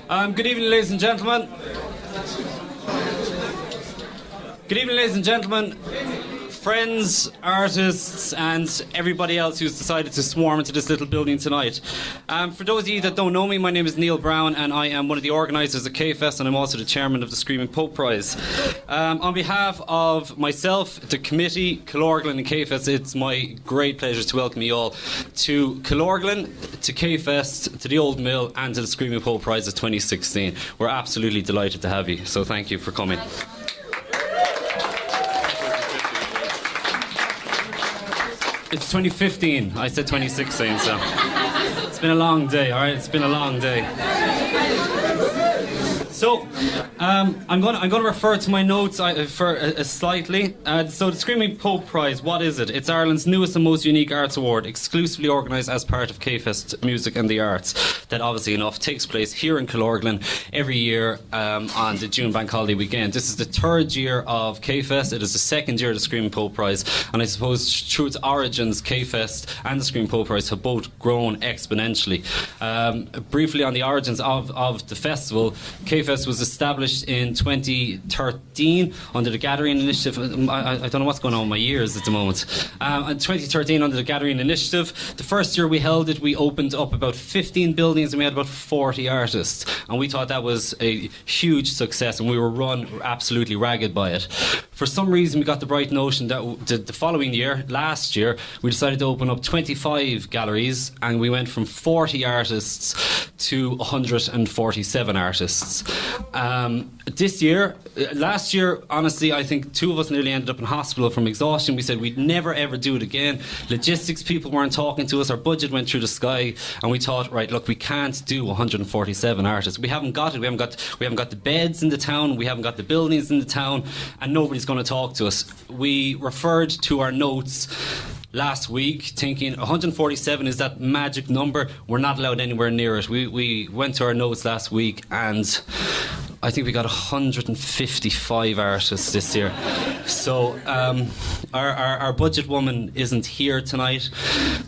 Good evening, ladies and gentlemen. Good evening, ladies and gentlemen, friends, artists, and everybody else who's decided to swarm into this little building tonight. For those of you that don't know me, my name is Neil Browne, and I am one of the organisers of K-Fest, and I'm also the chairman of the Screaming Pope Prize. On behalf of myself, the committee, Killorglin and K-Fest, it's my great pleasure to welcome you all to Killorglin, to K-Fest, to the Old Mill, and to the Screaming Pope Prize of 2016. We're absolutely delighted to have you, so thank you for coming. It's 2015. I said 2016, so it's been a long day, all right? It's been a long day. So, I'm going to refer to my notes slightly. So, the Screaming Pope Prize, what is it? It's Ireland's newest and most unique arts award, exclusively organised as part of K-Fest Music and the Arts, that obviously enough takes place here in Killorglin every year on the June Bank Holiday weekend. This is the third year of K-Fest. It is the second year of the Screaming Pope Prize, and I suppose through its origins, K-Fest and the Screaming Pope Prize have both grown exponentially. Briefly on the origins of the festival, K-Fest was established in 2013 under the Gathering Initiative. I don't know what's going on with my ears at the moment. In 2013 under the Gathering Initiative, the first year we held it, we opened up about 15 buildings and we had about 40 artists, and we thought that was a huge success, and we were run absolutely ragged by it. For some reason we got the bright notion that the following year, last year, we decided to open up 25 galleries, and we went from 40 artists to 147 artists. Last year, honestly, I think two of us nearly ended up in hospital from exhaustion. We said we'd never ever do it again. Logistics people weren't talking to us. Our budget went through the sky, and we thought, right, look, we can't do 147 artists. We haven't got it. We haven't got the beds in the town. We haven't got the buildings in the town, and nobody's going to talk to us. We referred to our notes last week thinking 147 is that magic number. We're not allowed anywhere near it. We went to our notes last week, and I think we got 155 artists this year. So our budget woman isn't here tonight.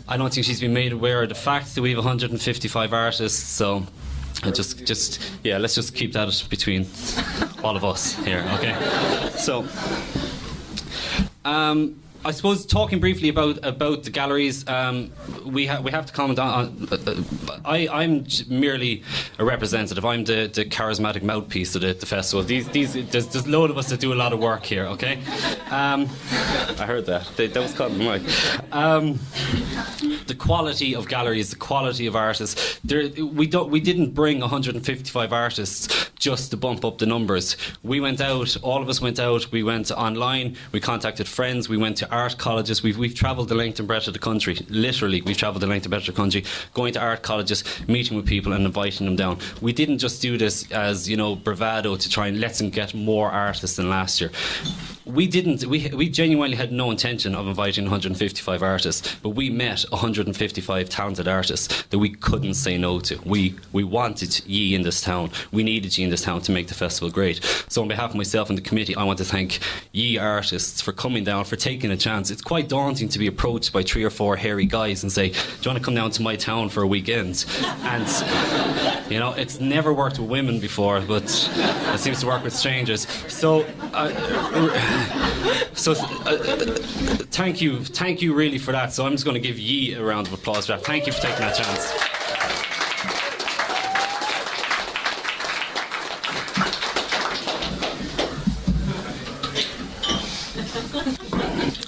I don't think she's been made aware of the fact that we have 155 artists, so let's just keep that between all of us here, okay? So I suppose talking briefly about the galleries, we have to comment on. I'm merely a representative. I'm the charismatic mouthpiece of the festival. There's a load of us that do a lot of work here. Okay, I heard that. That was caught in the mic. The quality of galleries, the quality of artists. We didn't bring 155 artists just to bump up the numbers. We went out. All of us went out. We went online. We contacted friends. We went to art colleges. We've travelled the length and breadth of the country. Literally, we've travelled the length and breadth of the country, going to art colleges, meeting with people and inviting them down. We didn't just do this as, bravado to try and let's get more artists than last year. We genuinely had no intention of inviting 155 artists, but we met 155 talented artists that we couldn't say no to. We wanted ye in this town. We needed ye in this town to make the festival great. So on behalf of myself and the committee, I want to thank ye artists for coming down, for taking a chance. It's quite daunting to be approached by 3 or 4 hairy guys and say, do you want to come down to my town for a weekend? And it's never worked with women before, but it seems to work with strangers. So thank you really for that. So I'm just going to give ye a round of applause for that. Thank you for taking that chance.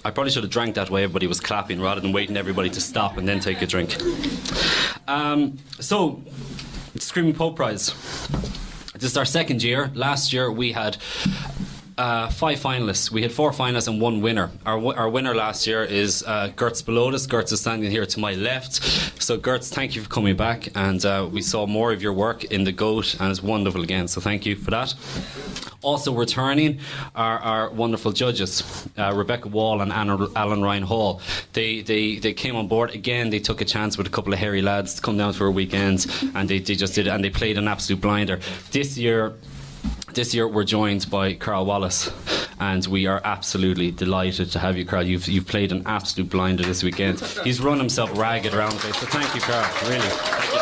I probably should have drank that way everybody was clapping rather than waiting everybody to stop and then take a drink. So, Screaming Pope Prize. This is our second year. Last year we had 5 finalists. We had 4 finalists and 1 winner. Our winner last year is Gertz Belodis. Gertz is standing here to my left. So Gertz, thank you for coming back, and we saw more of your work in the GOAT, and it's wonderful again, so thank you for that. Also returning are our wonderful judges, Rebecca Wall and Alan Ryan Hall. They came on board again. They took a chance with a couple of hairy lads to come down for a weekend, and they just did it, and they played an absolute blinder. This year we're joined by Carl Wallace, and we are absolutely delighted to have you, Carl. You've played an absolute blinder this weekend. He's run himself ragged around the place, so thank you, Carl. Really, thank you.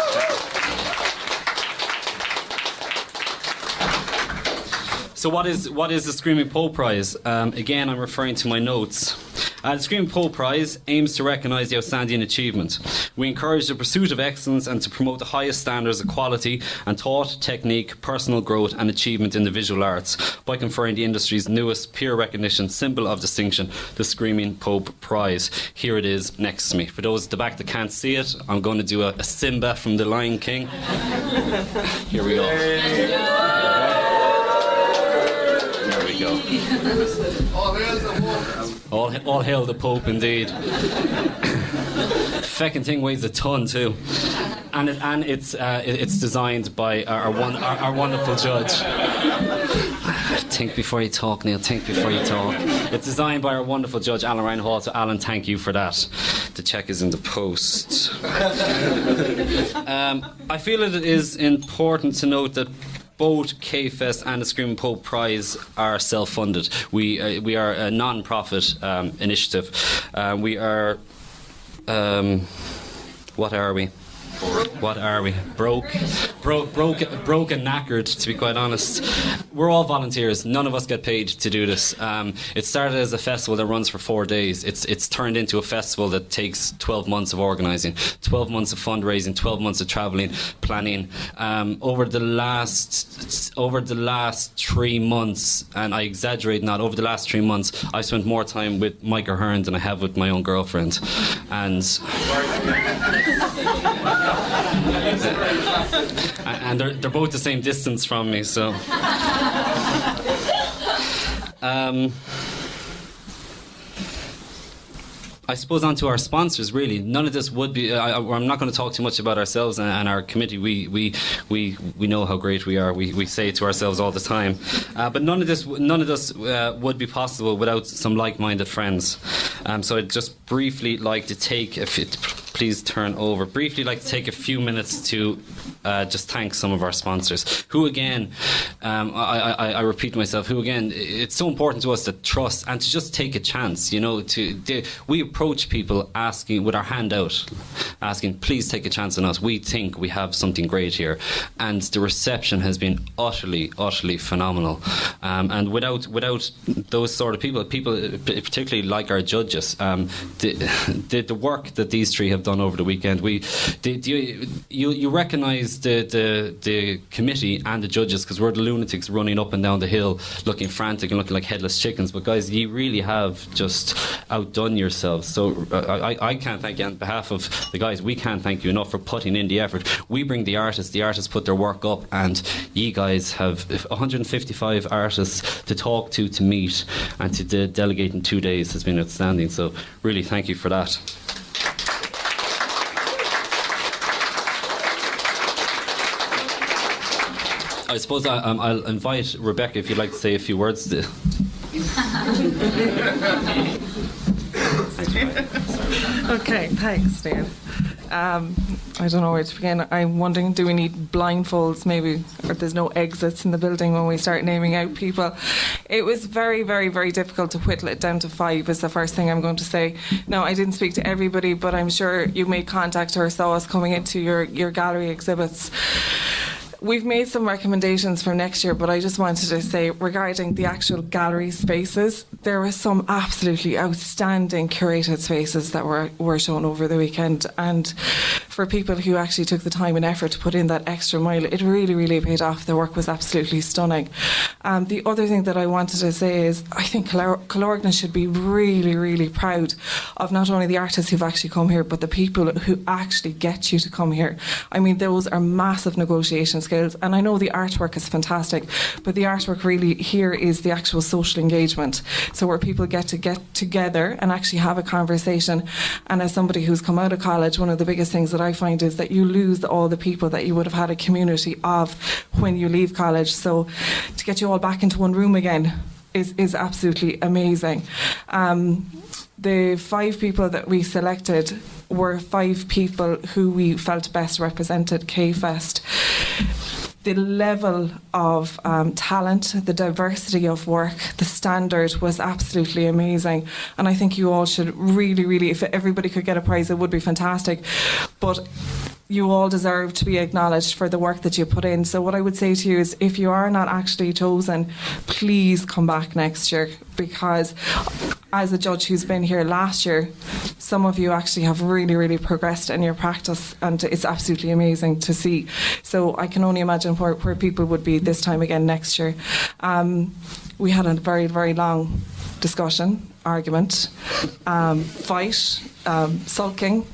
So what is the Screaming Poe Prize? Again, I'm referring to my notes. The Screaming Poe Prize aims to recognise the outstanding achievement. We encourage the pursuit of excellence and to promote the highest standards of quality and thought, technique, personal growth and achievement in the visual arts by conferring the industry's newest peer recognition symbol of distinction, the Screaming Poe Prize. Here it is next to me. For those at the back that can't see it, I'm going to do a Simba from The Lion King. Here we go. There we go. All hail the Pope, indeed. Feckin' thing weighs a ton too, and it's designed by our wonderful judge. Think before you talk, Neil. Think before you talk. It's designed by our wonderful judge, Alan Reinhold. So, Alan, thank you for that. The check is in the post. I feel it is important to note that both K-Fest and the Screaming Poe Prize are self-funded. We are a non-profit initiative. We are... what are we? What are we? Broke and knackered, to be quite honest. We're all volunteers. None of us get paid to do this. It started as a festival that runs for 4 days. It's turned into a festival that takes 12 months of organising, 12 months of fundraising, 12 months of travelling, planning. Over the last 3 months, and I exaggerate not, over the last 3 months, I've spent more time with Mike O'Hearn than I have with my own girlfriend. And they're both the same distance from me, so I suppose on to our sponsors. Really, none of this would be. I'm not going to talk too much about ourselves and our committee. We know how great we are. We say it to ourselves all the time. But none of this would be possible without some like-minded friends. So I'd just briefly like to take, please turn over. Briefly like to take a few minutes to just thank some of our sponsors. Who again, I repeat myself. Who again? It's so important to us to trust and to just take a chance. You know, we approach people asking with our hand out, asking, please take a chance on us. We think we have something great here, and the reception has been utterly phenomenal. And without those sort of people, particularly like our judges, the work that these three have done over the weekend, you recognise the committee and the judges, because we're the lunatics running up and down the hill looking frantic and looking like headless chickens. But guys, you really have just outdone yourselves. So I can't thank you on behalf of the guys. We can't thank you enough for putting in the effort. We bring the artists put their work up, and you guys have 155 artists to talk to meet, and to delegate in 2 days has been outstanding. So really thank you for that. I suppose I'll invite Rebecca if you'd like to say a few words. Okay, thanks, Neil. I don't know where to begin. I'm wondering, do we need blindfolds maybe, or there's no exits in the building when we start naming out people? It was very, very, very difficult to whittle it down to 5 is the first thing I'm going to say. Now, I didn't speak to everybody, but I'm sure you made contact or saw us coming into your gallery exhibits. We've made some recommendations for next year, but I just wanted to say regarding the actual gallery spaces, there were some absolutely outstanding curated spaces that were shown over the weekend, and for people who actually took the time and effort to put in that extra mile, it really, really paid off. The work was absolutely stunning. The other thing that I wanted to say is I think Killorglin should be really, really proud of not only the artists who've actually come here, but the people who actually get you to come here. I mean, those are massive negotiation skills, and I know the artwork is fantastic, but the artwork really here is the actual social engagement. So where people get together and actually have a conversation. And as somebody who's come out of college, one of the biggest things that I find is that you lose all the people that you would have had a community of when you leave college. So to get you all back into one room again is absolutely amazing. The 5 people that we selected were 5 people who we felt best represented K-Fest. The level of talent, the diversity of work, the standard was absolutely amazing. And I think you all should really, really, if everybody could get a prize, it would be fantastic. But you all deserve to be acknowledged for the work that you put in. So what I would say to you is, if you are not actually chosen, please come back next year, because as a judge who's been here last year, some of you actually have really, really progressed in your practice, and it's absolutely amazing to see. So I can only imagine where people would be this time again next year. We had a very, very long discussion, argument, fight, sulking,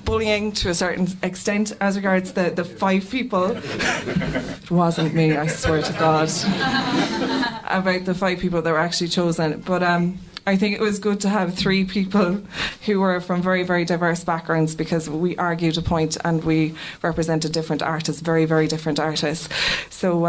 bullying to a certain extent as regards the 5 people. It wasn't me, I swear to God, about the 5 people that were actually chosen. But I think it was good to have 3 people who were from very, very diverse backgrounds, because we argued a point and we represented different artists, very, very different artists. So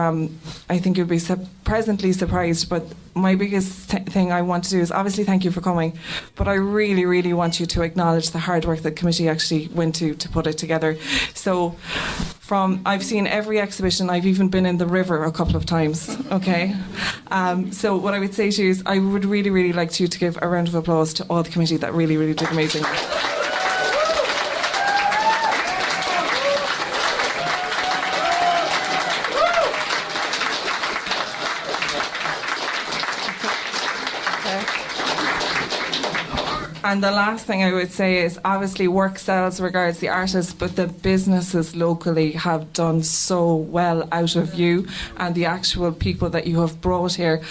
I think you'll be pleasantly surprised. But my biggest thing I want to do is obviously thank you for coming, but I really, really want you to acknowledge the hard work that committee actually went to put it together. So I've seen every exhibition. I've even been in the river a couple of times. Okay, so what I would say to you is, I would really, really like you to give a round of applause to all the committee that really, really did amazing work. And the last thing I would say is, obviously work sells regards the artists, but the businesses locally have done so well out of you and the actual people that you have brought here.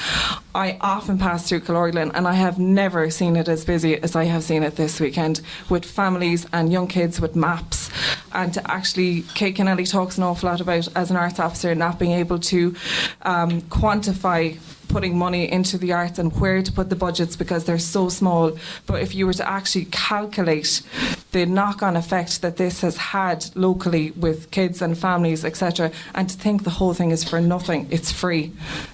I often pass through Killorglin and I have never seen it as busy as I have seen it this weekend, with families and young kids with maps. And to actually, Kate Kennelly talks an awful lot about, as an arts officer, not being able to quantify putting money into the arts and where to put the budgets because they're so small. But if you were to actually calculate the knock-on effect that this has had locally with kids and families, etc., and to think the whole thing is for nothing, it's free,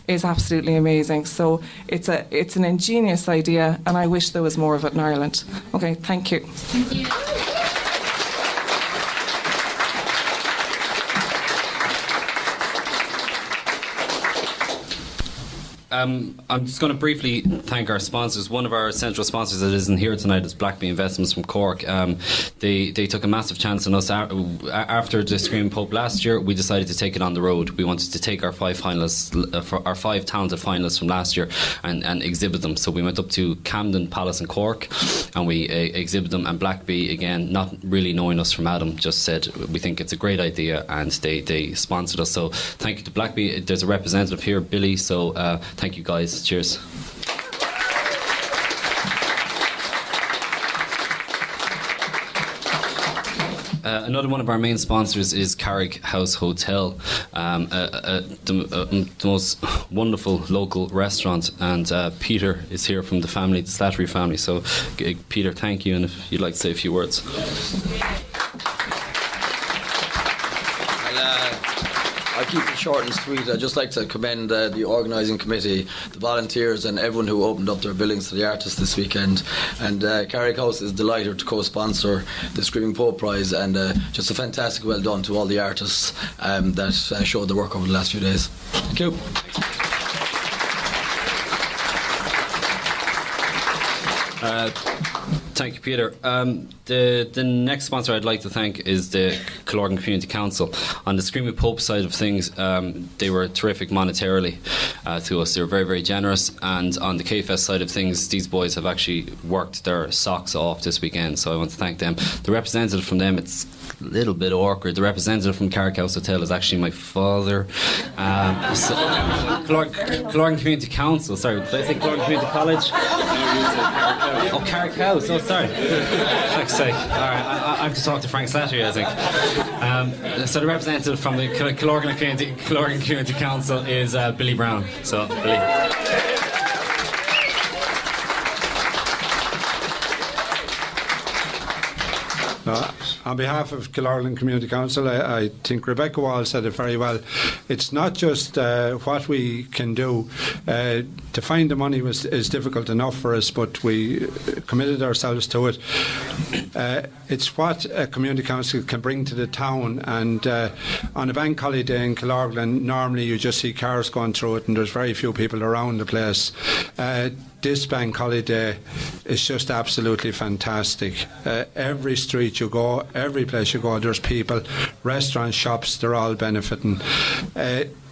is absolutely amazing. So it's an ingenious idea, and I wish there was more of it in Ireland. Okay, thank you. Thank you. I'm just going to briefly thank our sponsors. One of our central sponsors that isn't here tonight is Blackbee Investments from Cork. They took a massive chance on us after the Screaming Pope last year. We decided to take it on the road. We wanted to take our 5 finalists, our 5 talented finalists from last year, and exhibit them. So we went up to Camden, Palace, and Cork, and we exhibited them. And Blackbee, again, not really knowing us from Adam, just said we think it's a great idea, and they sponsored us. So thank you to Blackbee. There's a representative here, Billy. So thank you guys. Cheers. Another one of our main sponsors is Carrick House Hotel, the most wonderful local restaurant, and Peter is here from the family, the Slattery family. So Peter, thank you, and if you'd like to say a few words. I'll keep it short and sweet. I'd just like to commend the organising committee, the volunteers, and everyone who opened up their buildings to the artists this weekend. And Carrick House is delighted to co-sponsor the Screaming Pope Prize, and just a fantastic well done to all the artists that showed their work over the last few days. Thank you. Thank you, Peter. The next sponsor I'd like to thank is the Killorglin Community Council. On the Screaming Pope side of things, they were terrific monetarily to us. They were very, very generous. And on the K-Fest side of things, these boys have actually worked their socks off this weekend, so I want to thank them. The representative from them, it's a little bit awkward. The representative from Carrick House Hotel is actually my father. Killorglin Community Council, sorry, did I say Killorglin Community College? Oh, Carrick House, oh sorry. Fuck's sake. Alright, I have to talk to Frank Slattery, I think. So the representative from the Killorglin Community Council is Billy Browne. So, Billy. On behalf of Killorglin Community Council, I think Rebecca Wall said it very well. It's not just what we can do. to find the money is difficult enough for us, but we committed ourselves to it. It's what a community council can bring to the town, and on a bank holiday in Killorglin, normally you just see cars going through it and there's very few people around the place. This bank holiday is just absolutely fantastic. Every street you go, every place you go, there's people, restaurants, shops, they're all benefiting.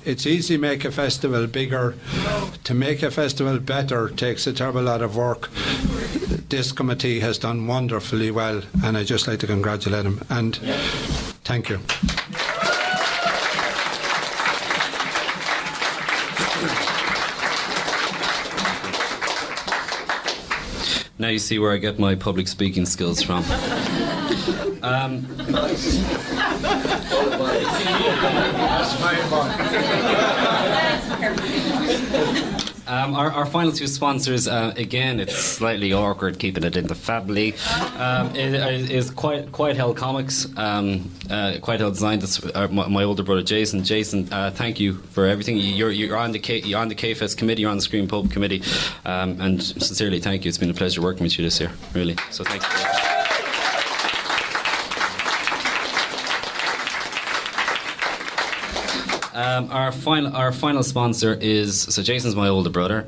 It's easy to make a festival bigger. To make a festival better takes a terrible lot of work. This committee has done wonderfully well, and I'd just like to congratulate them. And thank you. Now you see where I get my public speaking skills from. Our final two sponsors, again, it's slightly awkward keeping it in the family. It is Quite Hell Comics, Quite Hell Design. That's my older brother Jason. Jason, thank you for everything. You're on the KFest committee. You're on the Screen Pub committee, and sincerely, thank you. It's been a pleasure working with you this year, really. So thanks. Our final sponsor is, so Jason's my older brother,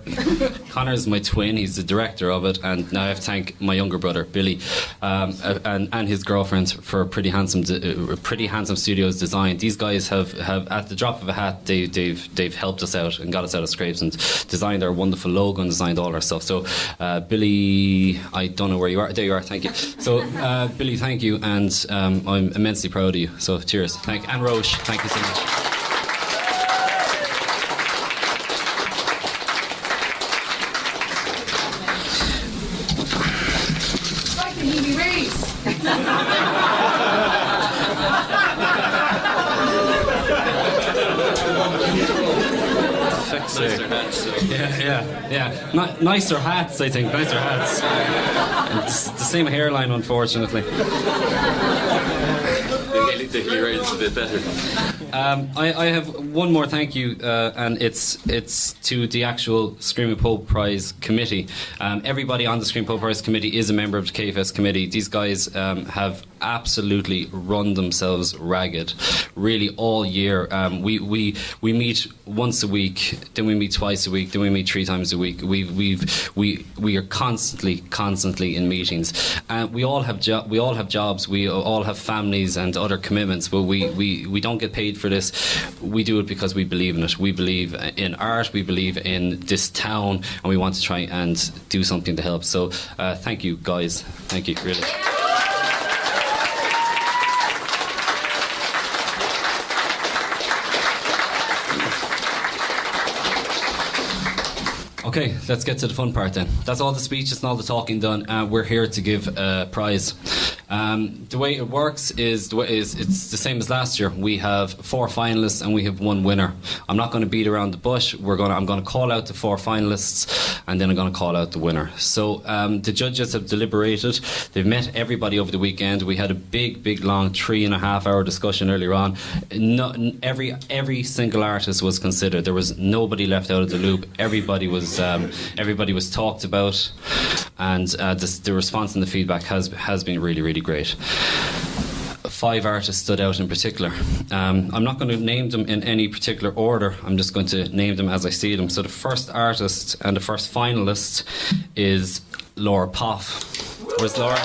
Connor's my twin, he's the director of it, and now I have to thank my younger brother Billy and his girlfriend for Pretty Handsome Studios design. These guys have at the drop of a hat they've helped us out and got us out of scrapes and designed our wonderful logo and designed all our stuff. So Billy, I don't know where you are. There you are. Thank you. So Billy, thank you, and I'm immensely proud of you. So cheers. Thank you. And Roche, thank you so much. Nicer hats. Yeah. Nicer hats, I think. Nicer hats. It's the same hairline, unfortunately. The hairline's a bit better. I have one more thank you, and it's to the actual Screaming Pope Prize committee. Everybody on the Screaming Pope Prize committee is a member of the KFS committee. These guys have absolutely run themselves ragged, really all year. We meet once a week, then we meet twice a week, then we meet 3 times a week. We are constantly in meetings. We all have jobs, we all have families and other commitments, but we don't get paid for this. We do it because we believe in it. We believe in art, we believe in this town, and we want to try and do something to help. So thank you guys, thank you really. Okay, let's get to the fun part then. That's all the speeches and all the talking done. We're here to give a prize. The way it works is it's the same as last year. We have 4 finalists and we have 1 winner. I'm not going to beat around the bush. I'm going to call out the 4 finalists and then I'm going to call out the winner. So the judges have deliberated. They've met everybody over the weekend. We had a big long 3.5 hour discussion earlier on. Every single artist was considered. There was nobody left out of the loop. Everybody was was talked about, and the response and the feedback has been really great. 5 artists stood out in particular. I'm not going to name them in any particular order. I'm just going to name them as I see them. So the first artist and the first finalist is Laura Poff. Where's Laura?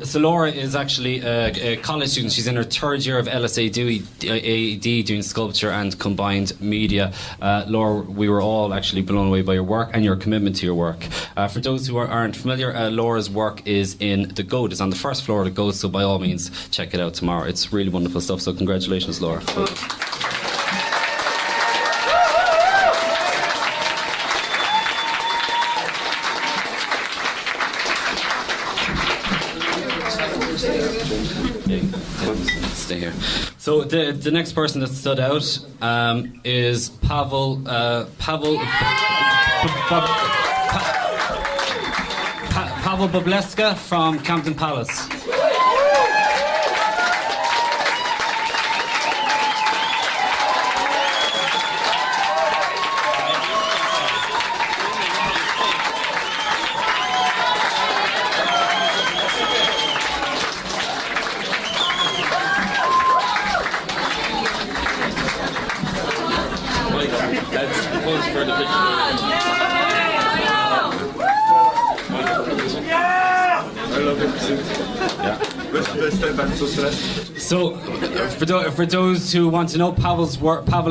So Laura is actually a college student. She's in her 3rd year of LSAD doing sculpture and combined media. Laura, we were all actually blown away by your work and your commitment to your work. For those who aren't familiar, Laura's work is in the Goat. It's on the 1st floor of the Goat, so by all means check it out tomorrow. It's really wonderful stuff, so congratulations, Laura. Stay here. So the next person that stood out is Pavel Bobleska from Camden Palace. So, for those who want to know, Pavel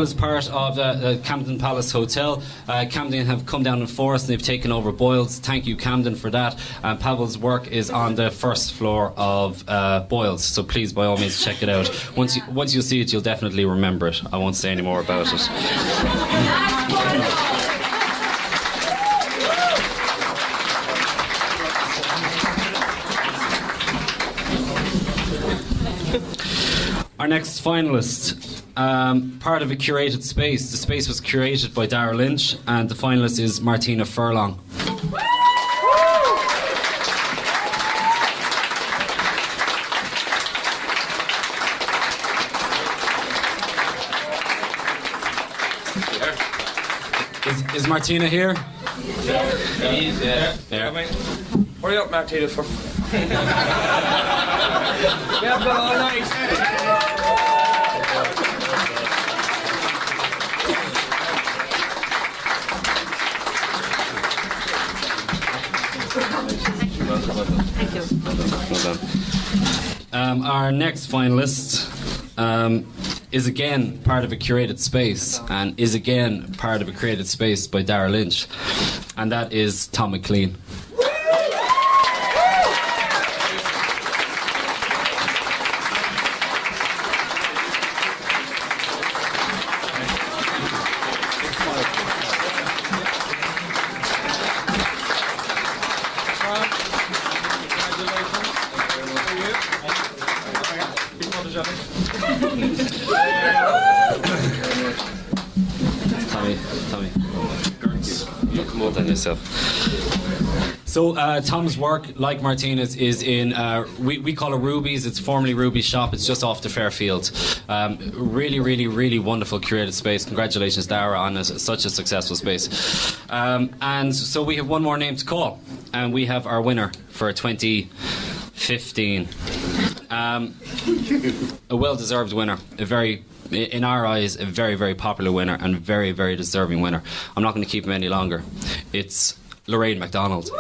is part of the Camden Palace Hotel. Camden have come down in force and they've taken over Boyles. Thank you, Camden, for that. Pavel's work is on the first floor of Boyles, so please, by all means, check it out. Once you see it, you'll definitely remember it. I won't say any more about it. Our next finalist, part of a curated space. The space was curated by Dara Lynch, and the finalist is Martina Furlong. Is Martina here? Yeah. Hurry up, Martina. Yeah, but all night. Thank you. Well done. Our next finalist is again part of a curated space, and is again part of a created space by Dara Lynch, and that is Tom McLean. Tommy, you come out on yourself. So Tom's work, like Martina's, is in we call it Ruby's. It's formerly Ruby's shop. It's just off the Fairfield. Really wonderful curated space. Congratulations, Dara, on such a successful space. And so we have one more name to call, and we have our winner for 2015. A well-deserved winner. In our eyes, a very popular winner and very deserving winner. I'm not going to keep him any longer. It's Lorraine MacDonald.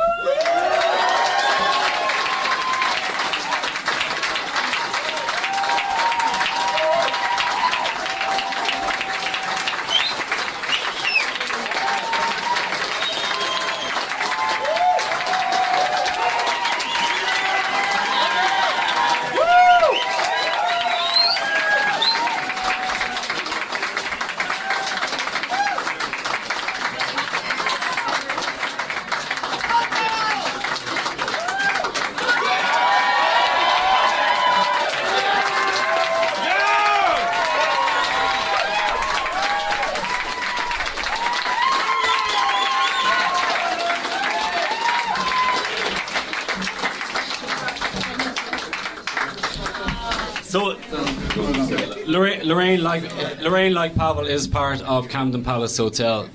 So, Lorraine, like Pavel, is part of Camden Palace Hotel.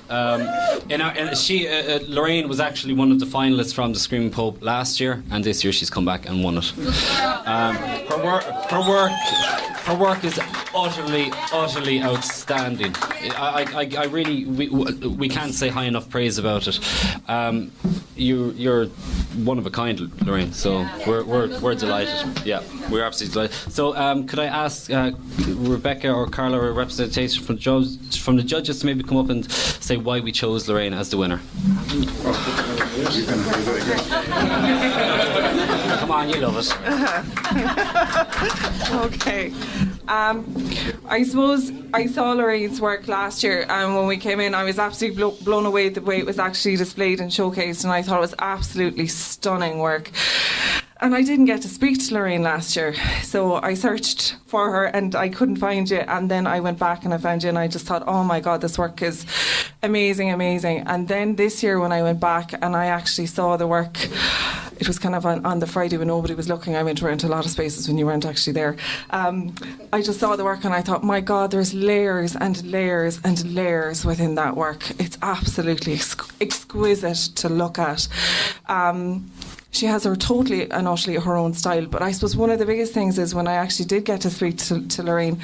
Lorraine was actually one of the finalists from the Screaming Pope last year, and this year she's come back and won it. Her work is utterly outstanding. We can't say high enough praise about it. You're one of a kind, Lorraine. So we're delighted. Yeah, we're absolutely delighted. So could I ask Rebecca or Carla, a representation from the judges, to maybe come up and say why we chose Lorraine as the winner? Come on, you love it. Okay. I suppose I saw Lorraine's work last year, and when we came in, I was absolutely blown away the way it was actually displayed and showcased, and I thought it was absolutely stunning work. And I didn't get to speak to Lorraine last year, so I searched for her and I couldn't find you. And then I went back and I found you, and I just thought, oh my God, this work is amazing, amazing. And then this year when I went back and I actually saw the work, it was kind of on the Friday when nobody was looking. I went around to a lot of spaces when you weren't actually there. I just saw the work and I thought, my God, there's layers and layers and layers within that work. It's absolutely exquisite to look at. She has her totally and utterly her own style, but I suppose one of the biggest things is when I actually did get to speak to Lorraine,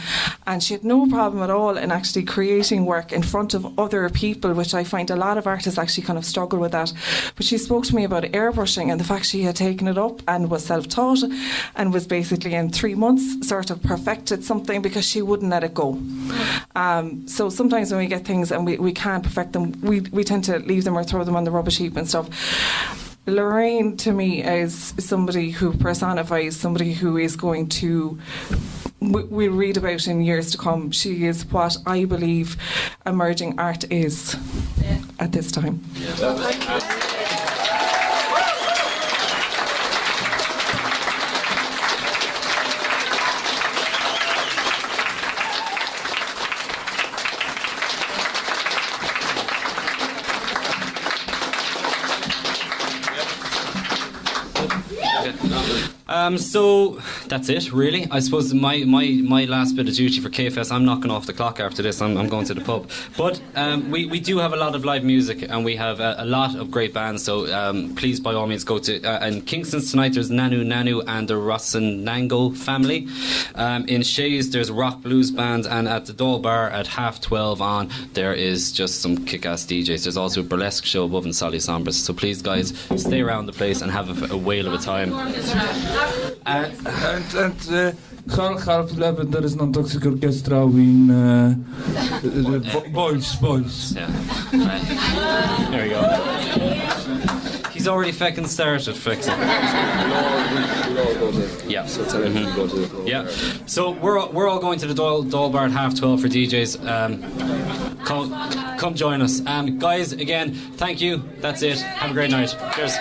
and she had no problem at all in actually creating work in front of other people, which I find a lot of artists actually kind of struggle with that. But she spoke to me about airbrushing and the fact she had taken it up and was self-taught and was basically in 3 months sort of perfected something because she wouldn't let it go. So sometimes when we get things and we can't perfect them, we tend to leave them or throw them on the rubbish heap and stuff. Lorraine, to me, is somebody who personifies somebody who is going to, we'll read about in years to come. She is what I believe emerging art is at this time. So that's it, really. I suppose my last bit of duty for KFS, I'm knocking off the clock after this. I'm going to the pub. But we do have a lot of live music and we have a lot of great bands. So please, by all means, go to in Kingston's tonight. There's Nanu and the Rossonango family. In Shays there's Rock Blues Band, and at the Dole Bar at 12:30 on there is just some kick-ass DJs. There's also a burlesque show above in Solly Sombras. So please, guys, stay around the place and have a whale of a time. Carl Harp Lavender is non-toxic orchestra in Boys. Yeah. Right. There we go. He's already feckin' started fixing. Yeah. So tell him to go to the floor. Yeah. So we're all going to the Dole Bar at 12:30 for DJs. Come join us. Guys, again, thank you. That's it. Have a great night. Cheers.